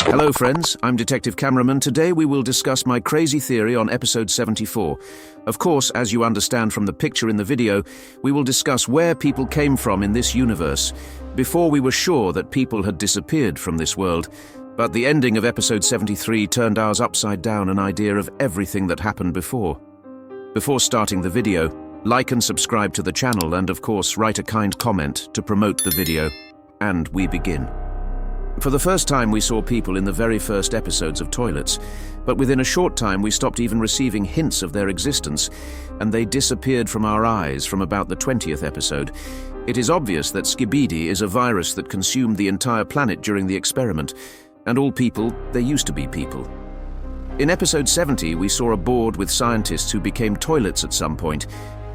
Hello friends, I'm Detective Cameraman. Today we will discuss my crazy theory on episode 74. Of course, as you understand from the picture in the video, we will discuss where people came from in this universe. Before we were sure that people had disappeared from this world, but the ending of episode 73 turned ours upside down an idea of everything that happened before. Before starting the video, like and subscribe to the channel and of course write a kind comment to promote the video. And we begin. For the first time we saw people in the very first episodes of Toilets, but within a short time we stopped even receiving hints of their existence, and they disappeared from our eyes from about the 20th episode. It is obvious that Skibidi is a virus that consumed the entire planet during the experiment, and all people, they used to be people. In episode 70 we saw a board with scientists who became toilets at some point,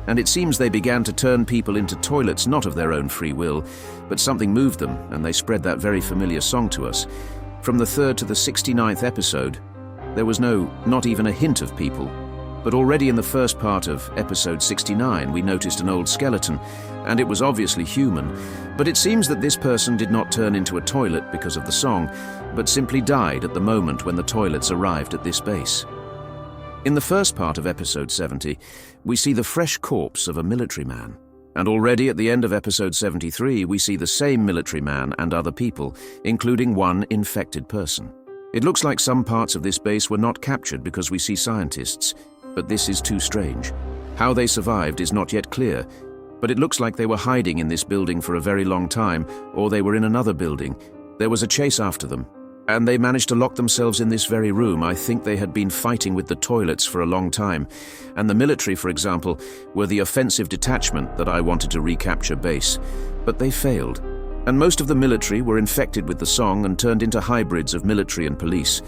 and it seems they began to turn people into toilets not of their own free will, but something moved them, and they spread that very familiar song to us. From the 3rd to the 69th episode, there was not even a hint of people. But already in the first part of episode 69, we noticed an old skeleton, and it was obviously human. But it seems that this person did not turn into a toilet because of the song, but simply died at the moment when the toilets arrived at this base. In the first part of episode 70, we see the fresh corpse of a military man. And already at the end of episode 73, we see the same military man and other people, including one infected person. It looks like some parts of this base were not captured because we see scientists, but this is too strange. How they survived is not yet clear, but it looks like they were hiding in this building for a very long time, or they were in another building. There was a chase after them, and they managed to lock themselves in this very room. I think they had been fighting with the toilets for a long time, and the military, for example, were the offensive detachment that I wanted to recapture base. But they failed, and most of the military were infected with the song and turned into hybrids of military and police,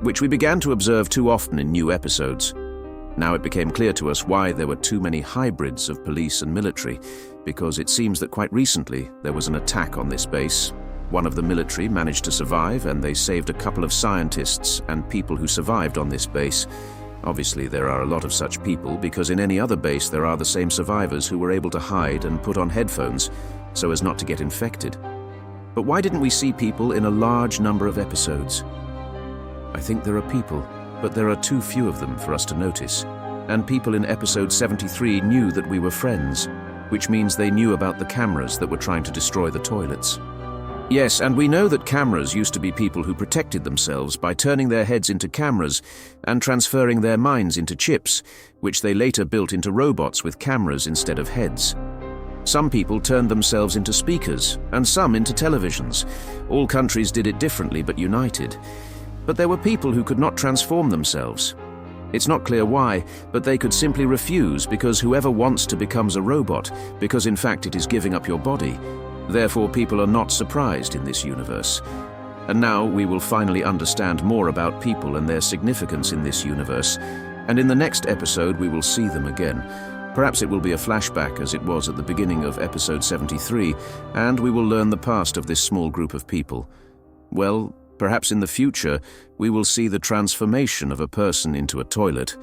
which we began to observe too often in new episodes. Now it became clear to us why there were too many hybrids of police and military, because it seems that quite recently there was an attack on this base. One of the military managed to survive, and they saved a couple of scientists and people who survived on this base. Obviously, there are a lot of such people, because in any other base there are the same survivors who were able to hide and put on headphones so as not to get infected. But why didn't we see people in a large number of episodes? I think there are people, but there are too few of them for us to notice. And people in episode 73 knew that we were friends, which means they knew about the cameras that were trying to destroy the toilets. Yes, and we know that cameras used to be people who protected themselves by turning their heads into cameras and transferring their minds into chips, which they later built into robots with cameras instead of heads. Some people turned themselves into speakers, and some into televisions. All countries did it differently but united. But there were people who could not transform themselves. It's not clear why, but they could simply refuse, because whoever wants to becomes a robot, because in fact it is giving up your body. Therefore, people are not surprised in this universe. And now we will finally understand more about people and their significance in this universe. And in the next episode, we will see them again. Perhaps it will be a flashback, as it was at the beginning of episode 73, and we will learn the past of this small group of people. Well, perhaps in the future, we will see the transformation of a person into a toilet,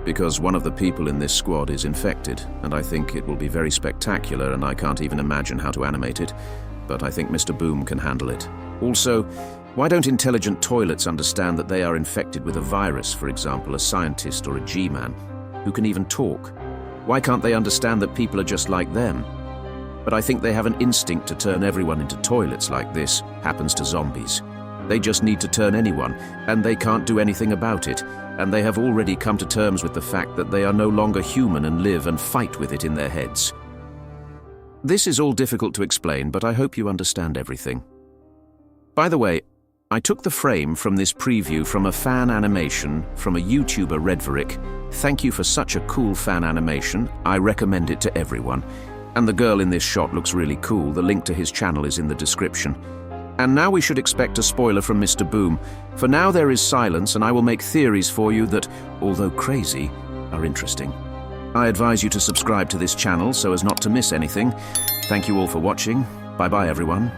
because one of the people in this squad is infected, and I think it will be very spectacular, and I can't even imagine how to animate it, but I think Mr. Boom can handle it. Also, why don't intelligent toilets understand that they are infected with a virus, for example, a scientist or a G-man, who can even talk? Why can't they understand that people are just like them? But I think they have an instinct to turn everyone into toilets like this happens to zombies. They just need to turn anyone, and they can't do anything about it, and they have already come to terms with the fact that they are no longer human and live and fight with it in their heads. This is all difficult to explain, but I hope you understand everything. By the way, I took the frame from this preview from a fan animation from a YouTuber, Redverick. Thank you for such a cool fan animation. I recommend it to everyone. And the girl in this shot looks really cool. The link to his channel is in the description. And now we should expect a spoiler from Mr. Boom. For now there is silence, and I will make theories for you that, although crazy, are interesting. I advise you to subscribe to this channel so as not to miss anything. Thank you all for watching. Bye-bye everyone.